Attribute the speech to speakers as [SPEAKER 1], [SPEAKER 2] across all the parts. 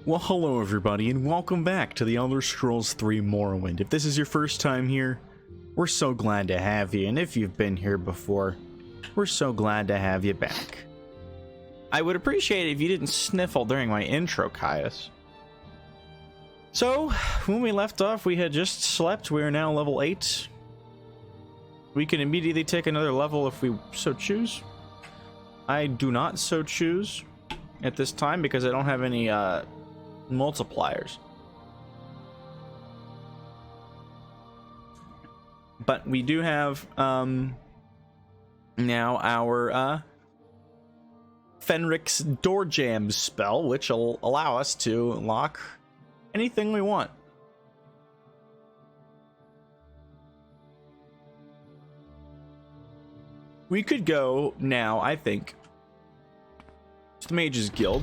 [SPEAKER 1] Well, hello everybody, and welcome back to the Elder Scrolls 3 Morrowind. If this is your first time here, we're so glad to have you, and if you've been here before, we're so glad to have you back. I would appreciate it if you didn't sniffle during my intro, Caius. So, when we left off, we had just slept. We are now level 8. We can immediately take another level if we so choose. I do not so choose at this time because I don't have any multipliers. But we do have now our Fenric's Door Jam spell, which will allow us to lock anything we want. We could go now, I think, to the Mages Guild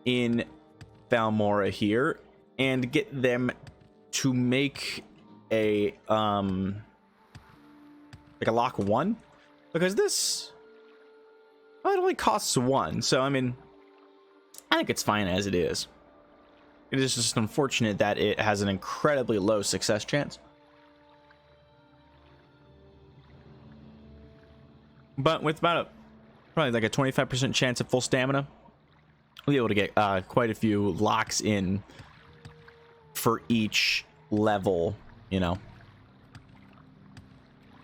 [SPEAKER 1] in Balmora here and get them to make a like a lock 1, because this, well, it only costs 1, so I mean, I think it's fine as it is. It is just unfortunate that it has an incredibly low success chance. But with about probably like a 25% chance of full stamina, we'll be able to get quite a few locks in for each level, you know.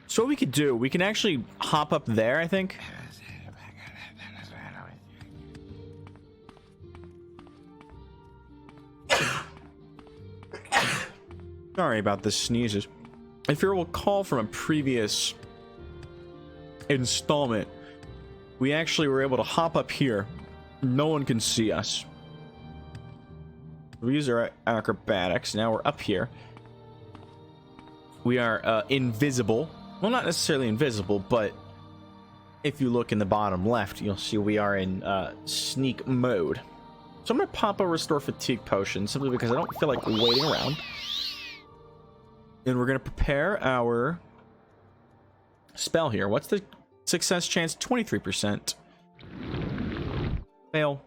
[SPEAKER 1] So what we could do, we can actually hop up there, I think. Sorry about the sneezes. If you recall from a previous installment, we actually were able to hop up here. No one can see us. We use our acrobatics. Now we're up here. We are invisible. Well, not necessarily invisible, but if you look in the bottom left, you'll see we are in sneak mode. So I'm going to pop a Restore Fatigue potion simply because I don't feel like waiting around. And we're going to prepare our spell here. What's the success chance? 23%. Fail.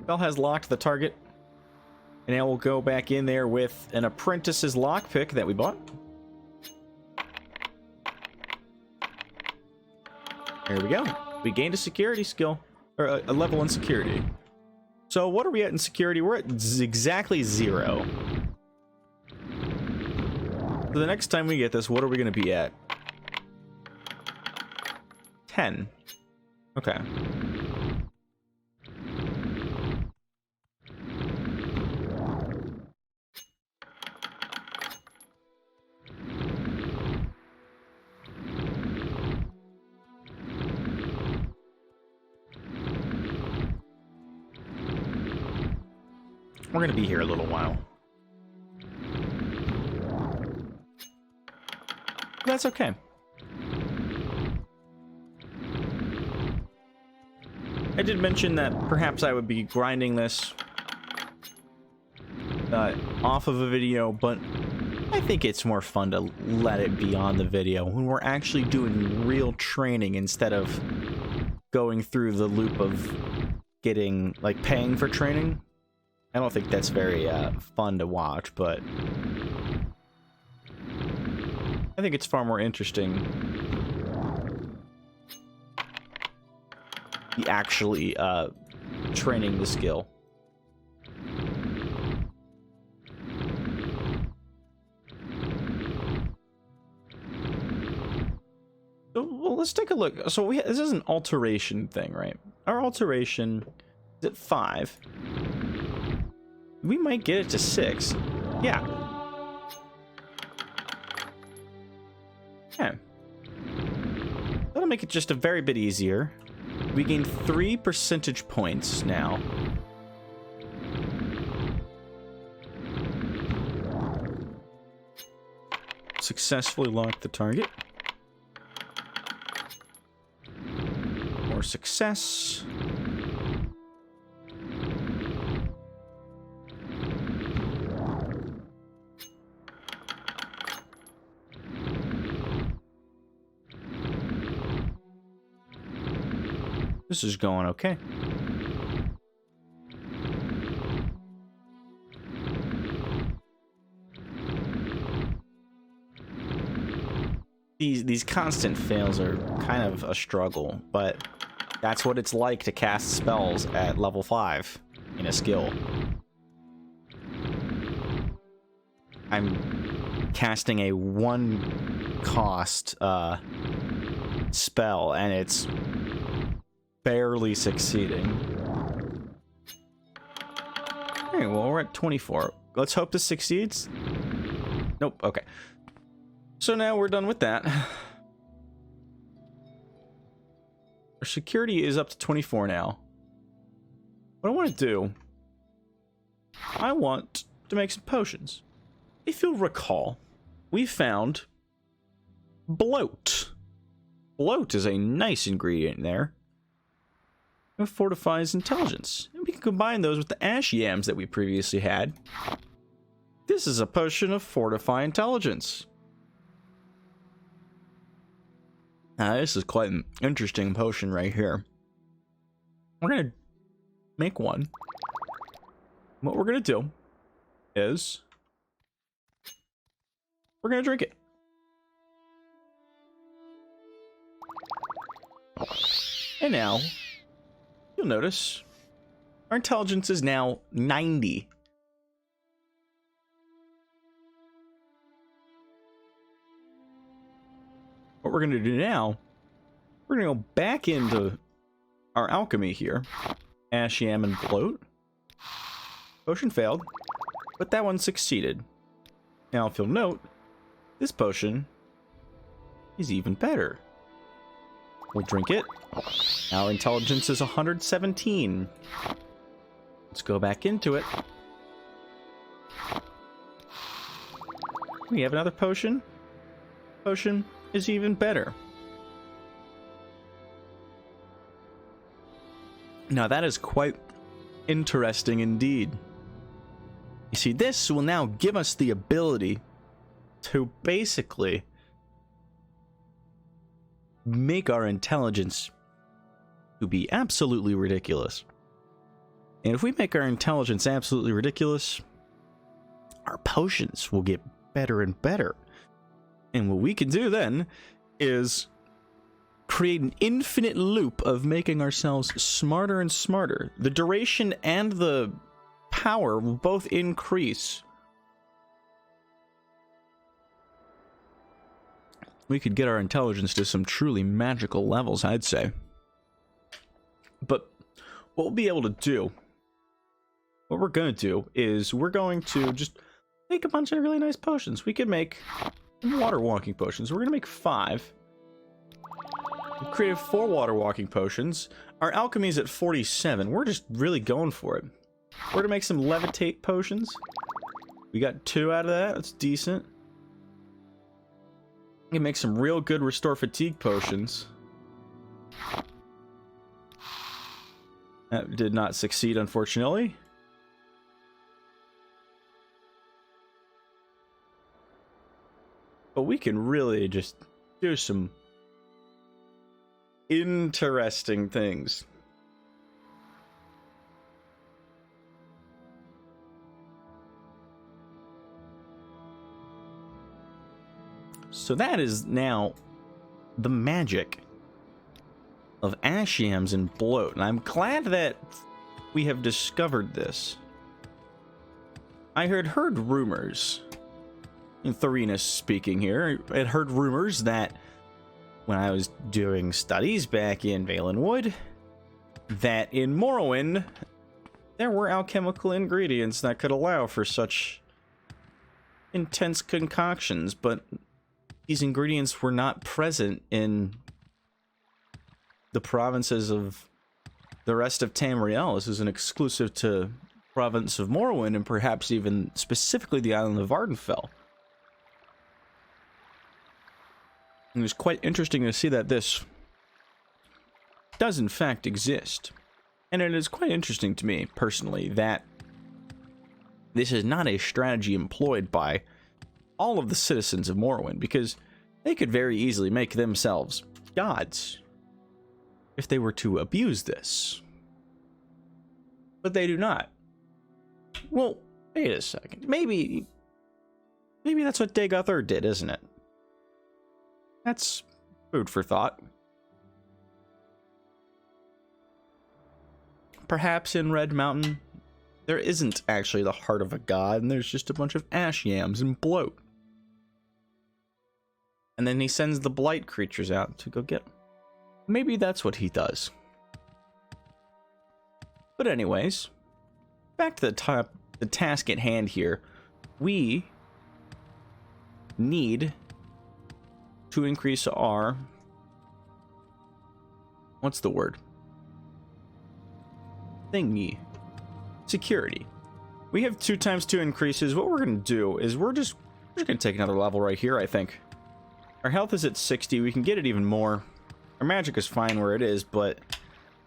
[SPEAKER 1] Spell has locked the target. And now we'll go back in there with an apprentice's lockpick that we bought. There we go. We gained a security skill, or a level in security. So what are we at in security? We're at exactly 0. So the next time we get this, what are we going to be at? 10. Okay. We're going to be here a little while. That's okay. I did mention that perhaps I would be grinding this off of a video, but I think it's more fun to let it be on the video when we're actually doing real training instead of going through the loop of getting, like, paying for training. I don't think that's very fun to watch, but I think it's far more interesting the actually training the skill. So, well, let's take a look. So this is an alteration thing, right? Our alteration is at 5. We might get it to 6. Yeah. Yeah. That'll make it just a very bit easier. We gain 3 percentage points now. Successfully locked the target. More success. This is going okay. These constant fails are kind of a struggle, but that's what it's like to cast spells at level 5 in a skill. I'm casting a 1 cost spell, and it's barely succeeding. Alright, well, we're at 24. Let's hope this succeeds. Nope, okay. So now we're done with that. Our security is up to 24 now. What I want to do, I want to make some potions. If you'll recall, we found bloat. Bloat is a nice ingredient there. It fortifies intelligence. And we can combine those with the ash yams that we previously had. This is a potion of fortify intelligence. This is quite an interesting potion right here. We're going to make one. What we're going to do is we're going to drink it. And now, you'll notice our intelligence is now 90. What we're going to do now, we're going to go back into our alchemy here. Ash, yam, and bloat. Potion failed, but that one succeeded. Now, if you'll note, this potion is even better. We'll drink it. Our intelligence is 117. Let's go back into it. We have another potion. Potion is even better. Now that is quite interesting indeed. You see, this will now give us the ability to basically make our intelligence to be absolutely ridiculous. And if we make our intelligence absolutely ridiculous, our potions will get better and better. And what we can do then is create an infinite loop of making ourselves smarter and smarter. The duration and the power will both increase. We could get our intelligence to some truly magical levels, I'd say. But what we'll be able to do, what we're going to do is we're going to just make a bunch of really nice potions. We could make water walking potions. We're going to make 5. We created 4 water walking potions. Our alchemy is at 47. We're just really going for it. We're going to make some levitate potions. We got 2 out of that. That's decent. We can make some real good restore fatigue potions. That did not succeed, unfortunately. But we can really just do some interesting things. So that is now the magic of ash yams and bloat. And I'm glad that we have discovered this. I had heard rumors, and Therinus speaking here, I had heard rumors that when I was doing studies back in Valenwood, that in Morrowind, there were alchemical ingredients that could allow for such intense concoctions, but these ingredients were not present in the provinces of the rest of Tamriel. This is an exclusive to province of Morrowind, and perhaps even specifically the island of Vardenfell. And it was quite interesting to see that this does in fact exist. And it is quite interesting to me, personally, that this is not a strategy employed by all of the citizens of Morrowind, because they could very easily make themselves gods. if they were to abuse this. But they do not. Well, wait a second. Maybe that's what Dagothur did, isn't it? That's food for thought. Perhaps in Red Mountain, there isn't actually the heart of a god, and there's just a bunch of ash yams and bloat. And then he sends the blight creatures out to go get them. Maybe that's what he does. But anyways, back to the task at hand here. We need to increase our... what's the word? Thingy. Security. We have 2x2 increases. What we're going to do is we're just going to take another level right here, I think. Our health is at 60. We can get it even more. Our magic is fine where it is, but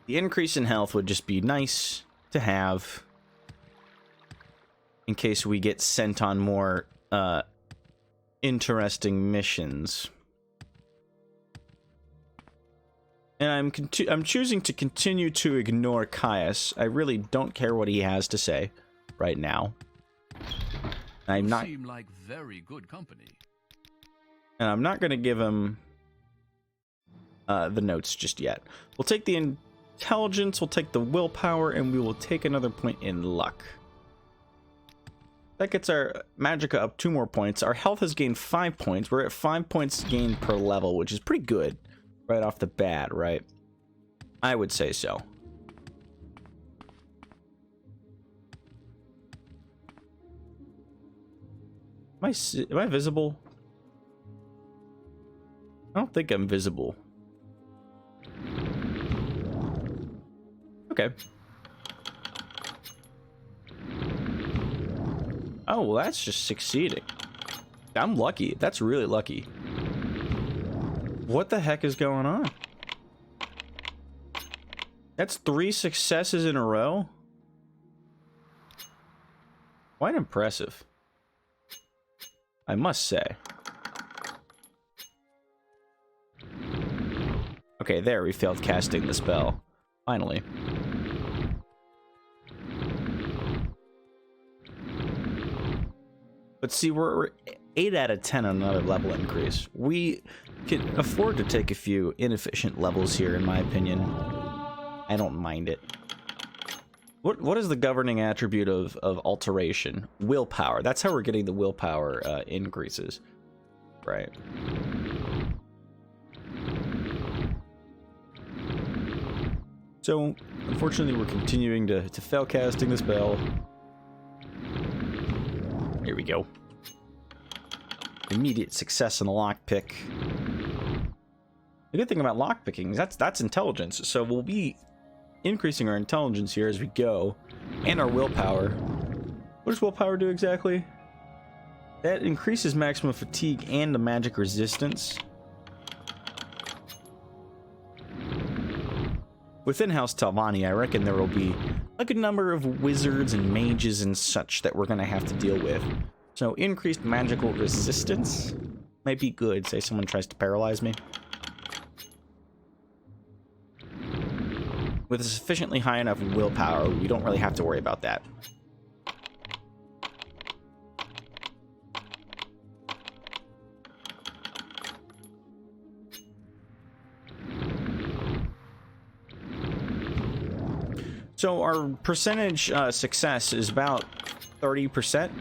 [SPEAKER 1] the increase in health would just be nice to have in case we get sent on more interesting missions. And I'm choosing to continue to ignore Caius. I really don't care what he has to say right now. I'm not.
[SPEAKER 2] Seem like very good company.
[SPEAKER 1] And I'm not going to give him the notes just yet. We'll take the intelligence, we'll take the willpower, and we will take another point in luck. That gets our magicka up 2 more points. Our health has gained 5 points. We're at 5 points gained per level, which is pretty good right off the bat, right? I would say so. Am I visible? I don't think I'm visible. Okay. Oh, well, that's just succeeding. I'm lucky. That's really lucky. What the heck is going on? That's 3 successes in a row? Quite impressive, I must say. Okay, there, we failed casting the spell. Finally. But see, we're 8 out of 10 on another level increase. We can afford to take a few inefficient levels here, in my opinion. I don't mind it. What is the governing attribute of alteration? Willpower. That's how we're getting the willpower increases. Right. So, unfortunately, we're continuing to fail casting the spell. Here we go. Immediate success in the lockpick. The good thing about lockpicking is that's intelligence. So we'll be increasing our intelligence here as we go, and our willpower. What does willpower do exactly? That increases maximum fatigue and the magic resistance. Within House Talvani, I reckon there will be a good number of wizards and mages and such that we're going to have to deal with. So increased magical resistance might be good. Say someone tries to paralyze me. With a sufficiently high enough willpower, we don't really have to worry about that. So our percentage success is about 30%.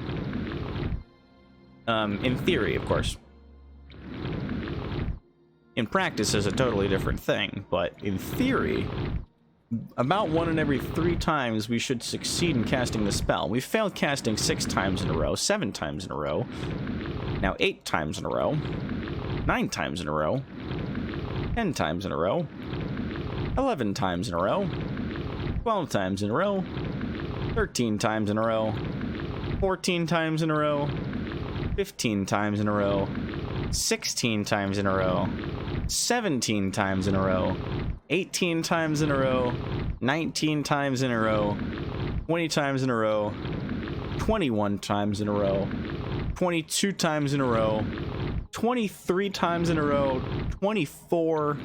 [SPEAKER 1] In theory, of course. In practice, is a totally different thing, but in theory, about 1 in every 3 times we should succeed in casting the spell. We've failed casting 6 times in a row, 7 times in a row, now 8 times in a row, 9 times in a row, 10 times in a row, 11 times in a row, 12 times in a row, 13 times in a row, 14 times in a row, 15 times in a row, 16 times in a row, 17 times in a row, 18 times in a row, 19 times in a row, 20 times in a row, 21 times in a row, 22 times in a row, 23 times in a row, 24,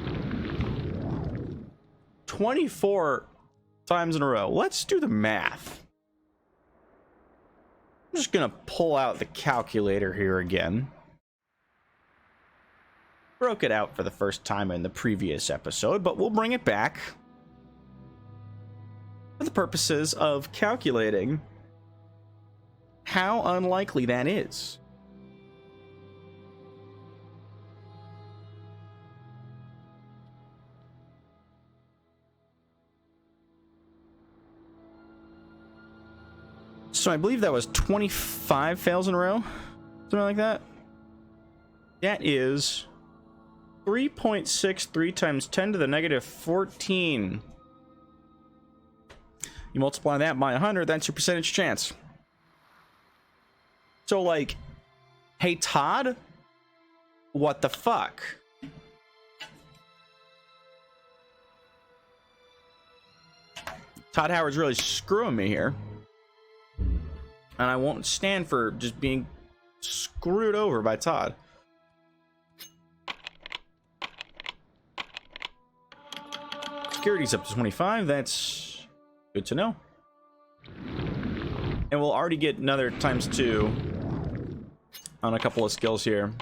[SPEAKER 1] 24 times in a row. Let's do the math. I'm just gonna pull out the calculator here again. Broke it out for the first time in the previous episode, but we'll bring it back for the purposes of calculating how unlikely that is. So I believe that was 25 fails in a row, something like that. That is 3.63 times 10 to the negative 14. You multiply that by 100, that's your percentage chance. So, like, hey, Todd, what the fuck? Todd Howard's really screwing me here. And I won't stand for just being screwed over by Todd. Security's up to 25. That's good to know. And we'll already get another ×2 on a couple of skills here.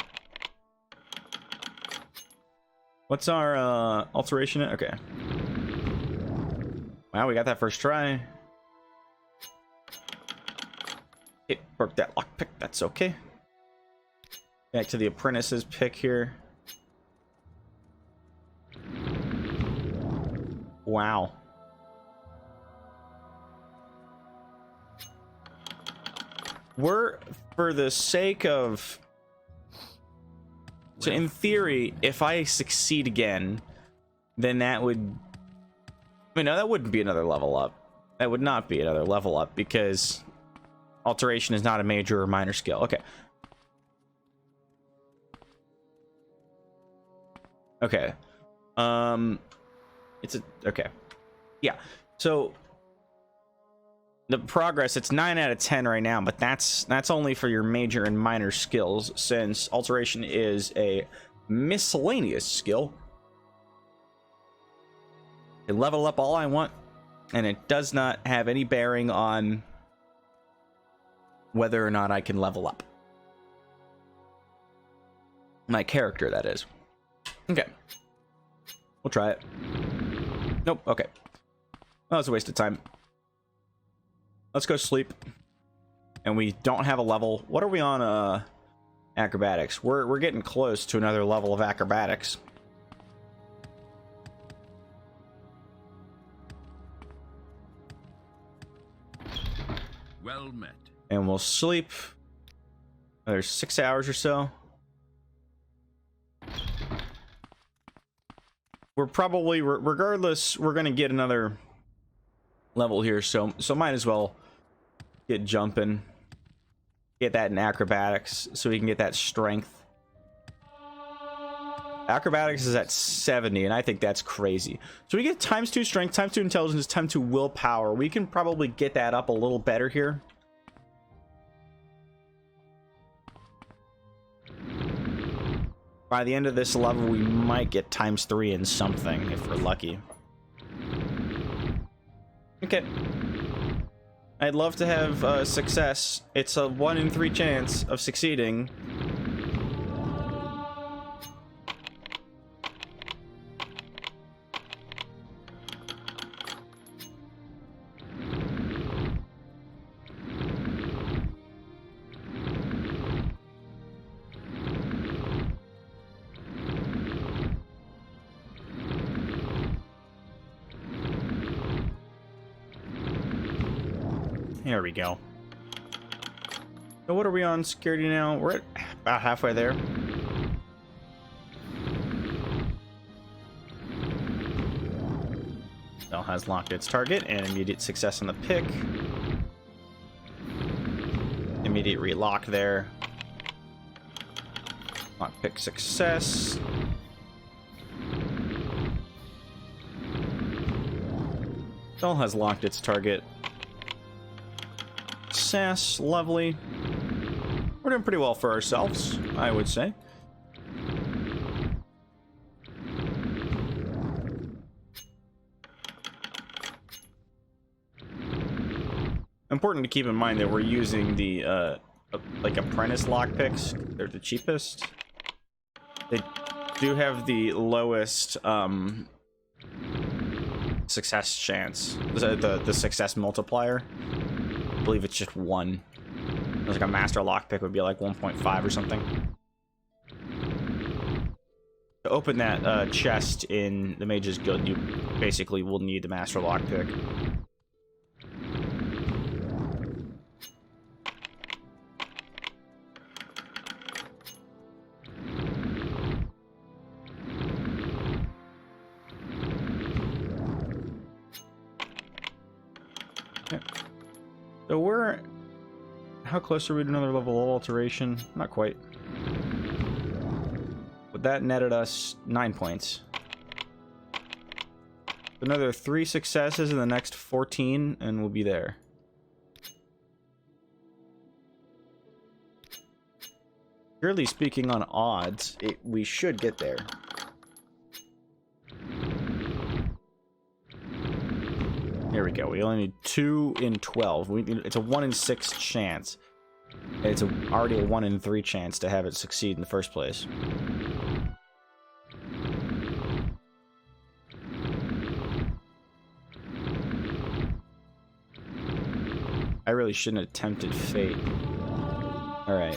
[SPEAKER 1] What's our alteration? Okay. Wow, we got that first try. It broke that lockpick. That's okay. Back to the apprentice's pick here. Wow. We're, for the sake of... So in theory, if I succeed again, then that would... I mean, no, that wouldn't be another level up. That would not be another level up, because alteration is not a major or minor skill. Okay. Okay. It's a... Okay. Yeah. So... The progress, it's 9 out of 10 right now, but that's only for your major and minor skills, since alteration is a miscellaneous skill. I can level up all I want, and it does not have any bearing on whether or not I can level up. My character, that is. Okay. We'll try it. Nope, okay. That was a waste of time. Let's go sleep. And we don't have a level. What are we on acrobatics? We're getting close to another level of acrobatics.
[SPEAKER 2] Well met.
[SPEAKER 1] And we'll sleep another 6 hours or so. We're probably, regardless, we're gonna get another level here, so might as well get jumping, get that in acrobatics so we can get that strength. Acrobatics is at 70, and I think that's crazy. So we get ×2 strength, ×2 intelligence, ×2 willpower. We can probably get that up a little better here. By the end of this level, we might get ×3 in something if we're lucky. Okay. I'd love to have success. It's a 1 in 3 chance of succeeding. There we go. So what are we on security now? We're at about halfway there. Cell has locked its target and immediate success on the pick. Immediate relock there. Lock pick success. Cell has locked its target. Success, lovely. We're doing pretty well for ourselves, I would say. Important to keep in mind that we're using the like apprentice lockpicks. They're the cheapest. They do have the lowest success chance. The success multiplier. I believe it's just 1. It's like a master lockpick would be like 1.5 or something. To open that chest in the Mage's Guild, you basically will need the master lockpick. So we're... How close are we to another level of alteration? Not quite. But that netted us 9 points. Another 3 successes in the next 14, and we'll be there. Purely speaking on odds, we should get there. Here we go. We only need 2 in 12. It's a 1 in 6 chance. It's already a 1 in 3 chance to have it succeed in the first place. I really shouldn't have attempted fate. Alright.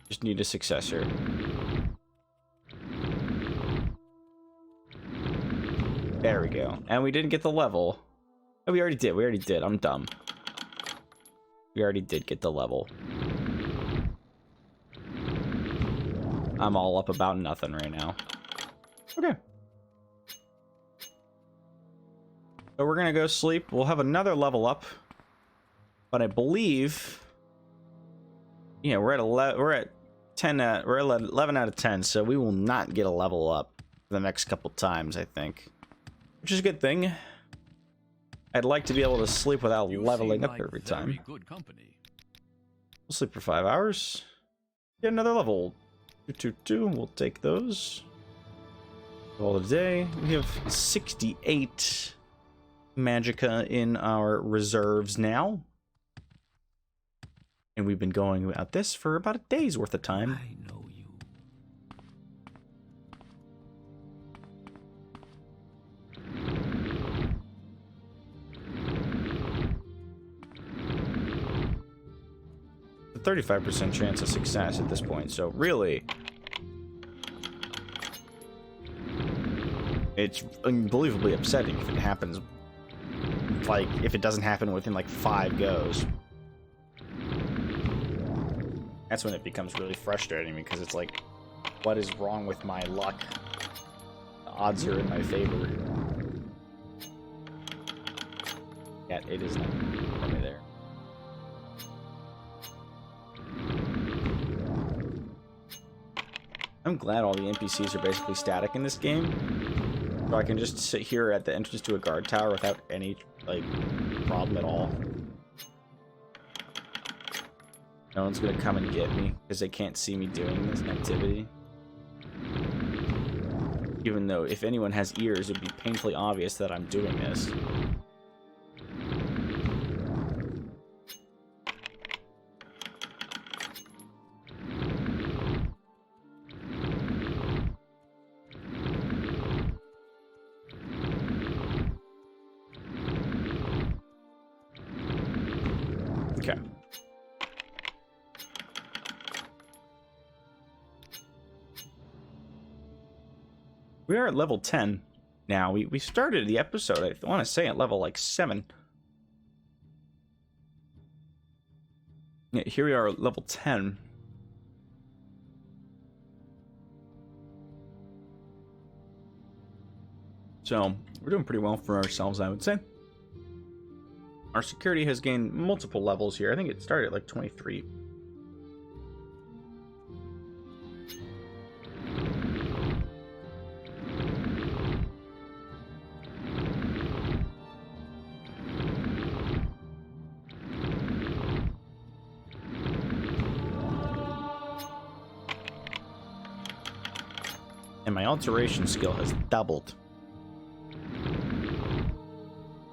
[SPEAKER 1] Just need a successor. There we go. And we didn't get the level. Oh, we already did. We already did. I'm dumb. We already did get the level. I'm all up about nothing right now. Okay. So we're gonna go sleep. We'll have another level up. But I believe... Yeah, we're at 11 out of 10, so we will not get a level up the next couple times, I think. Which is a good thing. I'd like to be able to sleep without leveling up every time.
[SPEAKER 2] Good company.
[SPEAKER 1] We'll sleep for 5 hours. Get another level. 222, we'll take those. All the day. We have 68 magicka in our reserves now. And we've been going about this for about a day's worth of time.
[SPEAKER 2] I know you.
[SPEAKER 1] A 35% chance of success at this point, so really... It's unbelievably upsetting if it happens... Like, if it doesn't happen within, like, 5 goes. That's when it becomes really frustrating, because it's like, what is wrong with my luck? The odds are in my favor. Yeah, it is not for me there. I'm glad all the NPCs are basically static in this game. So I can just sit here at the entrance to a guard tower without any, like, problem at all. No one's gonna come and get me because they can't see me doing this activity. Even though if anyone has ears, it'd be painfully obvious that I'm doing this. Okay. We are at level 10 now. We started the episode, I want to say, at level, like, 7. Yeah, here we are at level 10. So, we're doing pretty well for ourselves, I would say. Our security has gained multiple levels here. I think it started at, like, 23. And my alteration skill has doubled.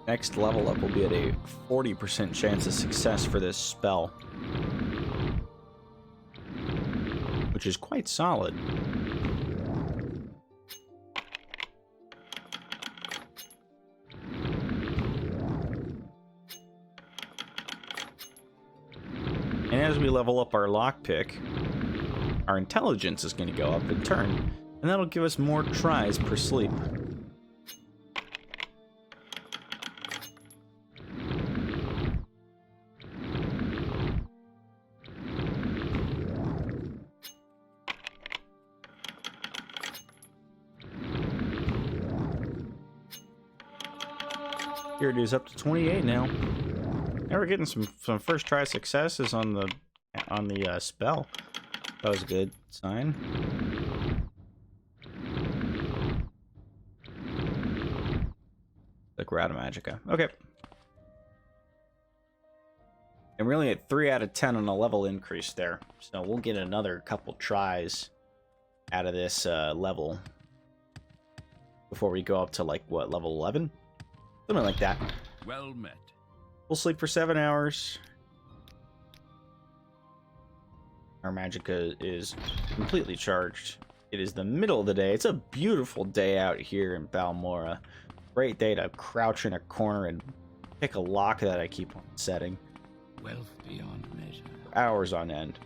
[SPEAKER 1] next level up will be at a 40% chance of success for this spell, which is quite solid. And as we level up our lockpick, our intelligence is going to go up in turn, and that'll give us more tries per sleep. Here it is, up to 28 now. Now we're getting some first try successes on the spell. That was a good sign. Like we're out of magicka. Okay. And we're only at 3 out of 10 on a level increase there. So we'll get another couple tries out of this level before we go up to, like, what, level 11? Something like that.
[SPEAKER 2] Well met.
[SPEAKER 1] We'll sleep for 7 hours. Our magicka is completely charged. It is the middle of the day. It's a beautiful day out here in Balmora. Great day to crouch in a corner and pick a lock that I keep on setting.
[SPEAKER 2] Wealth beyond measure.
[SPEAKER 1] Hours on end.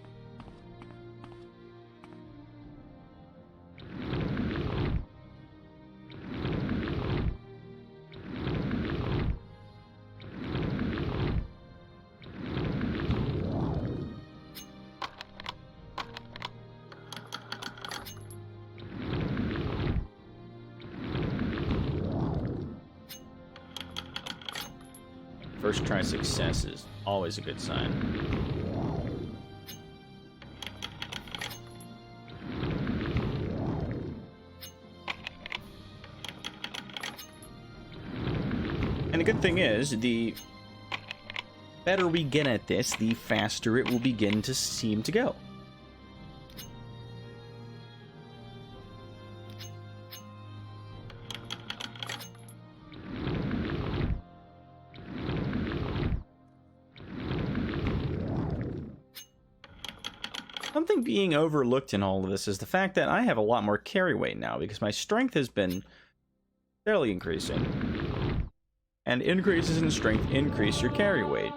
[SPEAKER 1] First try success is always a good sign. And the good thing is, the better we get at this, the faster it will begin to seem to go. Something being overlooked in all of this is the fact that I have a lot more carry weight now because my strength has been steadily increasing. And increases in strength increase your carry weight.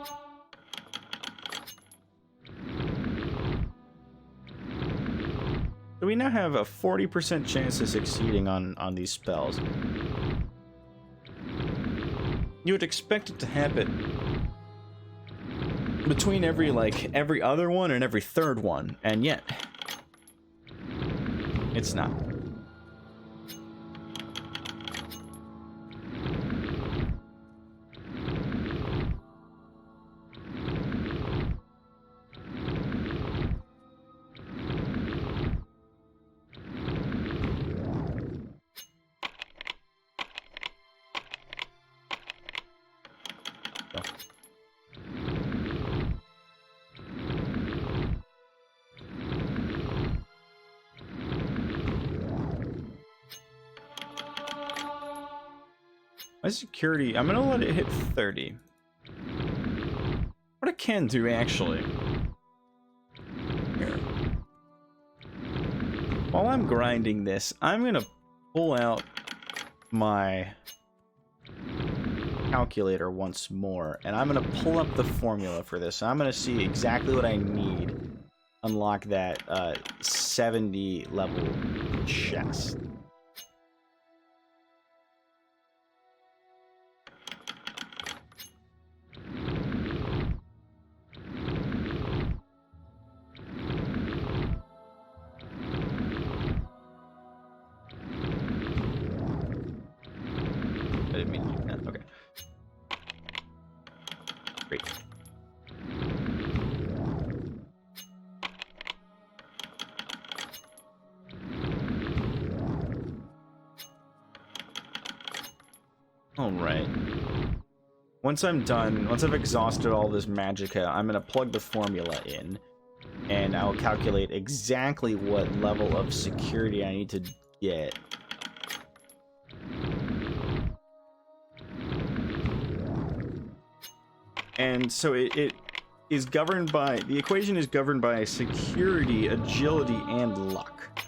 [SPEAKER 1] So we now have a 40% chance of succeeding on these spells. You would expect it to happen between every other one and every third one, and yet it's not. My security, I'm gonna let it hit 30. What I can do, actually, here, while I'm grinding this, I'm gonna pull out my calculator once more, and I'm gonna pull up the formula for this. I'm gonna see exactly what I need to unlock that 70 level chest. I didn't mean to do that. Okay. Great. Alright. Once I'm done, once I've exhausted all this magicka, I'm gonna plug the formula in, and I'll calculate exactly what level of security I need to get And so it is governed by, the equation is governed by security, agility, and luck.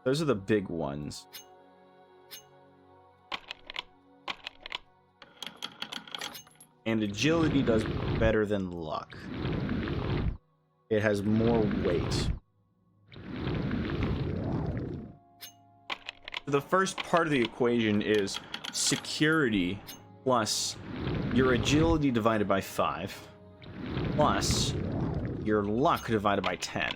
[SPEAKER 1] Those are the big ones. And agility does better than luck. It has more weight. The first part of the equation is security plus your agility divided by 5 plus your luck divided by 10.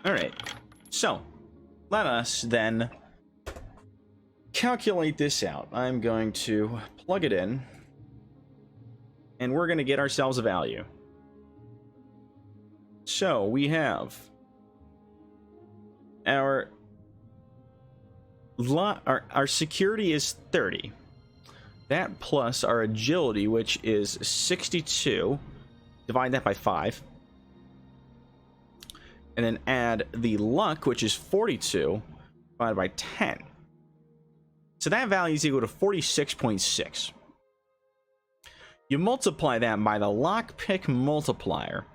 [SPEAKER 1] Alright, so let us then calculate this out. I'm going to plug it in, and we're going to get ourselves a value. So we have our security is 30. That plus our agility, which is 62. Divide that by 5. And then add the luck, which is 42, divided by 10. So that value is equal to 46.6. You multiply that by the lockpick multiplier.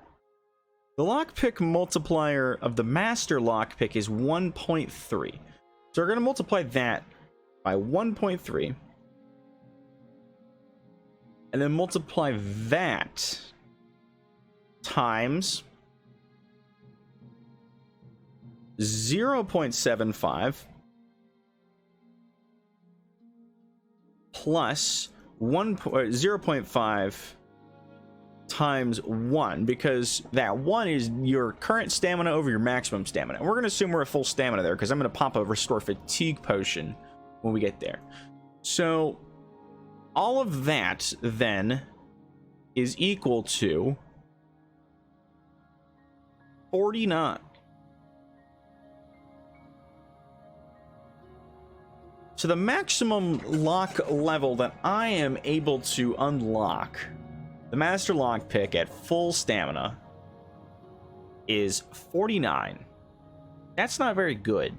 [SPEAKER 1] The lockpick multiplier of the master lockpick is 1.3. So we're going to multiply that by 1.3. And then multiply that times 0.75 plus 0.5 times 1, because that 1 is your current stamina over your maximum stamina. And we're going to assume we're at full stamina there, because I'm going to pop a restore fatigue potion when we get there. So all of that then is equal to 49. So the maximum lock level that I am able to unlock, the master lockpick at full stamina, is 49. That's not very good.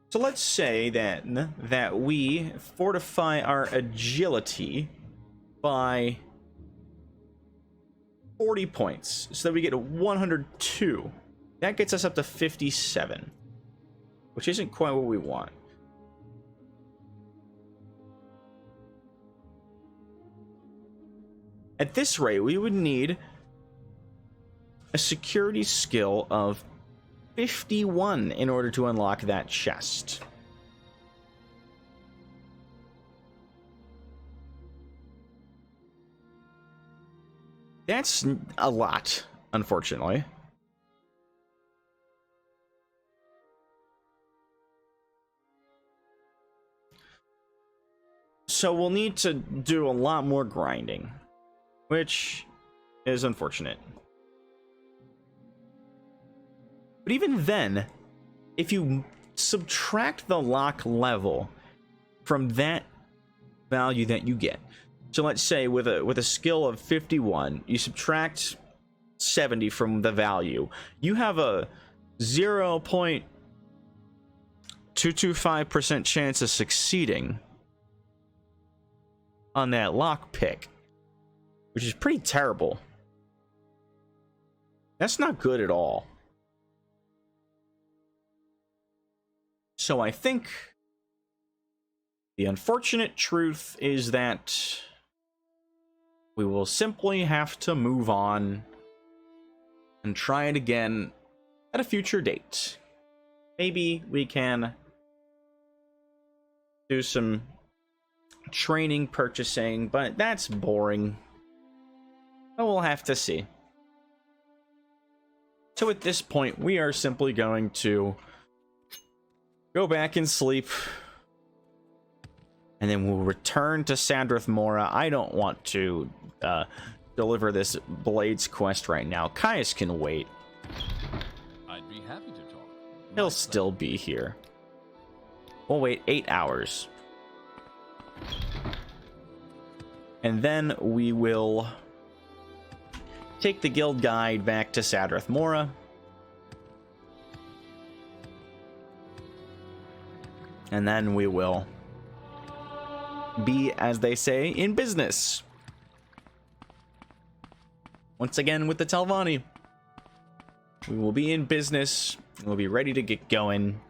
[SPEAKER 1] So let's say then that we fortify our agility by 40 points, so that we get a 102. That gets us up to 57. Which isn't quite what we want. At this rate, we would need a security skill of 51 in order to unlock that chest. That's a lot, unfortunately. So we'll need to do a lot more grinding, which is unfortunate. But even then, if you subtract the lock level from that value that you get, so let's say with a skill of 51, you subtract 70 from the value, you have a 0.225% chance of succeeding on that lockpick, which is pretty terrible. That's not good at all. So I think the unfortunate truth is that we will simply have to move on and try it again at a future date. Maybe we can do some training purchasing, but that's boring. But we'll have to see. So at this point, we are simply going to go back and sleep, and then we'll return to Sandrith Mora. I don't want to deliver this Blades quest right now. Caius can wait.
[SPEAKER 2] I'd be happy to talk.
[SPEAKER 1] He'll still be here. We'll wait 8 hours. And then we will take the guild guide back to Sadrith Mora. And then we will be, as they say, in business. Once again with the Telvanni. We will be in business. We'll be ready to get going.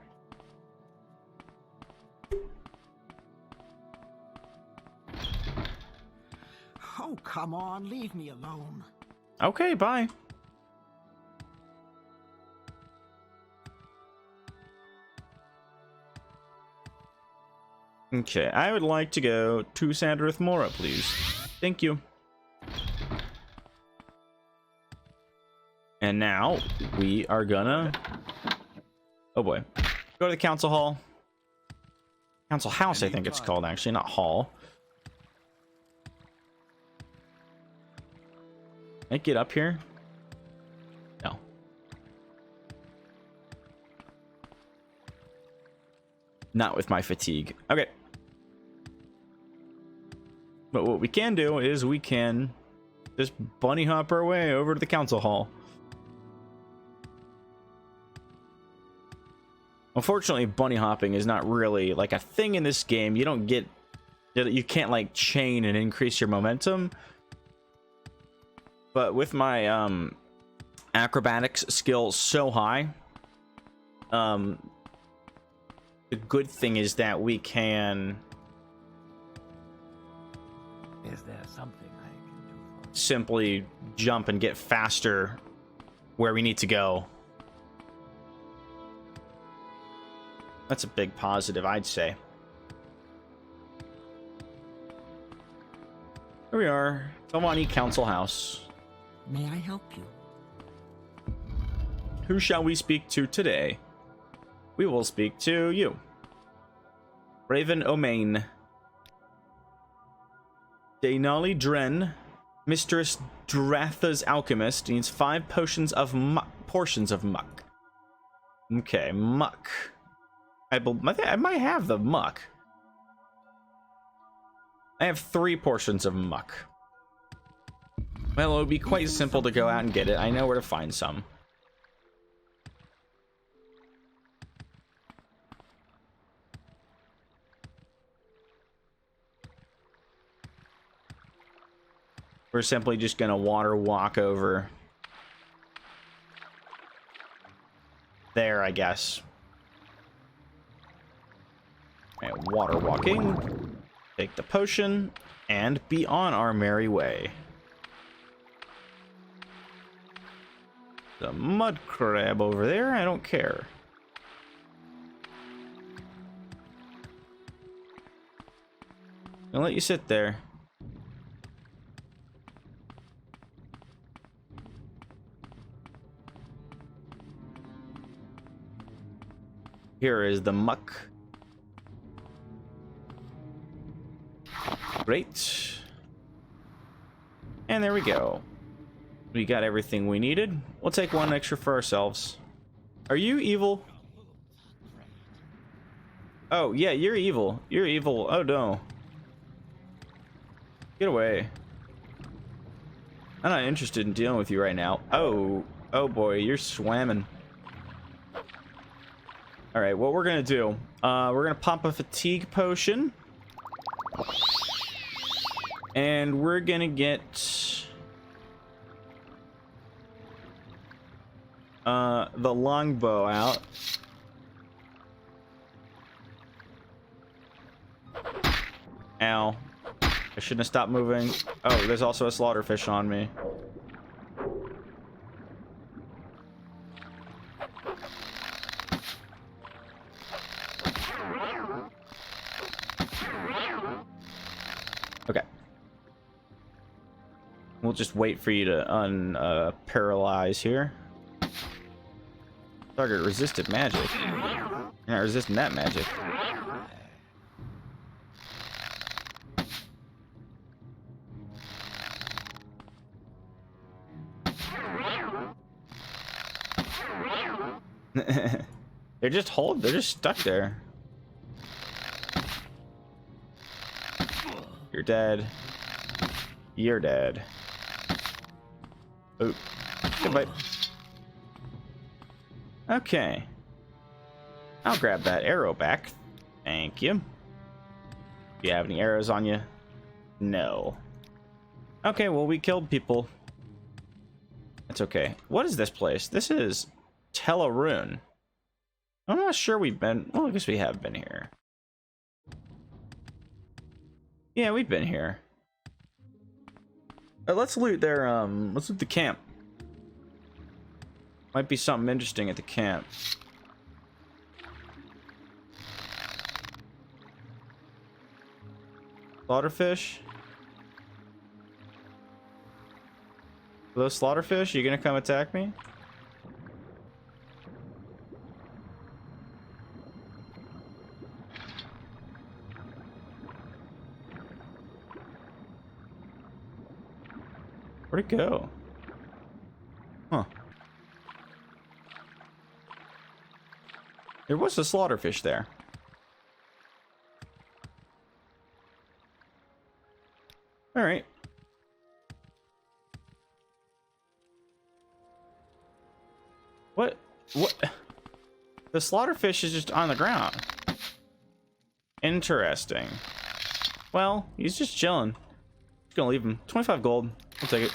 [SPEAKER 3] Oh, come on, leave me alone.
[SPEAKER 1] Okay, bye. Okay, I would like to go to Sadrith Mora, please. Thank you. And now we are gonna... Oh boy. Go to the council hall. Council house, I think it's called, actually, not hall. Can I get up here? No. Not with my fatigue. Okay. But what we can do is we can just bunny hop our way over to the council hall. Unfortunately, bunny hopping is not really like a thing in this game. You don't get... You can't like chain and increase your momentum. But with my acrobatics skill so high, the good thing is that we can...
[SPEAKER 2] Is there something I can do for
[SPEAKER 1] simply jump and get faster where we need to go. That's a big positive, I'd say. Here we are, Telvanni Council House.
[SPEAKER 3] May I help you?
[SPEAKER 1] Who shall we speak to today? We will speak to you. Raven O'Main. Dainali Dren, Mistress Dratha's alchemist, needs 5 potions of portions of muck. Okay, muck. I might have the muck. I have 3 portions of muck. Well, it would be quite simple to go out and get it. I know where to find some. We're simply just gonna water walk over there, I guess. Okay, water walking. Take the potion and be on our merry way. The mud crab over there, I don't care. I'll let you sit there. Here is the muck. Great. And there we go. We got everything we needed. We'll take 1 extra for ourselves. Are you evil? Oh, yeah, you're evil. You're evil. Oh, no. Get away. I'm not interested in dealing with you right now. Oh. Oh, boy, you're swamming. Alright, what we're gonna do, we're gonna pop a fatigue potion. And we're gonna get... the longbow out. Ow. I shouldn't have stopped moving. Oh, there's also a slaughterfish on me. Okay. We'll just wait for you to paralyze here. Target resisted magic. You're not resisting that magic. They're just stuck there. You're dead. You're dead. Oop. Goodbye. Okay. I'll grab that arrow back. Thank you. Do you have any arrows on you? No. Okay, well, we killed people. That's okay. What is this place? This is Telarune. I'm not sure we've been... Well, I guess we have been here. Yeah, we've been here. Let's loot their, let's loot the camp. Might be something interesting at the camp. Slaughterfish? Are those slaughterfish? You gonna come attack me? Where'd it go? Huh. There was a slaughterfish there. All right. What? The slaughterfish is just on the ground. Interesting. Well, he's just chilling. Just gonna leave him. 25 gold. I'll take it.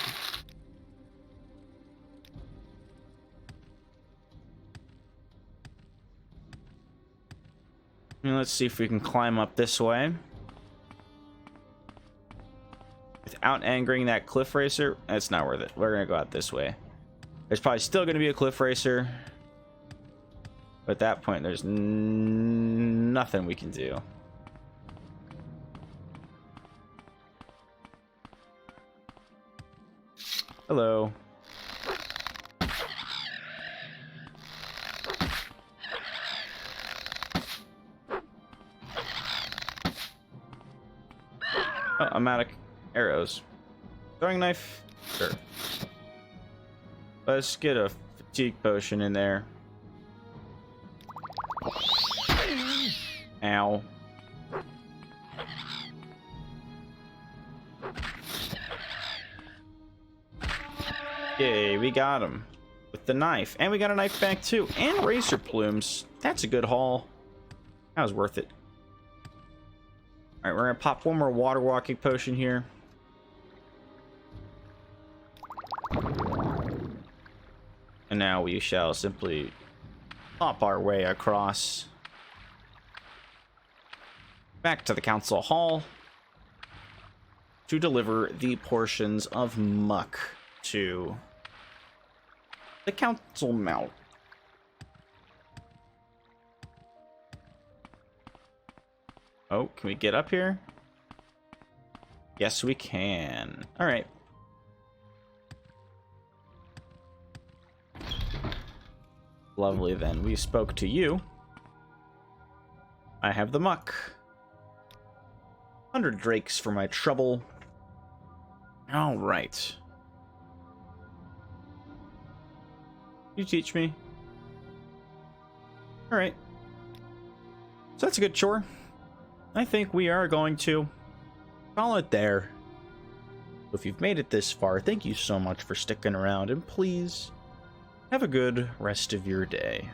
[SPEAKER 1] And let's see if we can climb up this way. Without angering that cliff racer, that's not worth it. We're gonna go out this way. There's probably still gonna be a cliff racer. But at that point, there's nothing we can do. Hello. Oh, I'm out of arrows. Throwing knife? Sure. Let's get a fatigue potion in there. Ow. Yay, we got him. With the knife. And we got a knife back too. And racer plumes. That's a good haul. That was worth it. Alright, we're gonna pop one more water walking potion here. And now we shall simply pop our way across back to the council hall to deliver the portions of muck to the council mount. Oh, can we get up here? Yes, we can. All right. Lovely, then. We spoke to you. I have the muck. 100 drakes for my trouble. All right. You teach me. All right. So that's a good chore. I think we are going to call it there. If you've made it this far, thank you so much for sticking around, and please have a good rest of your day.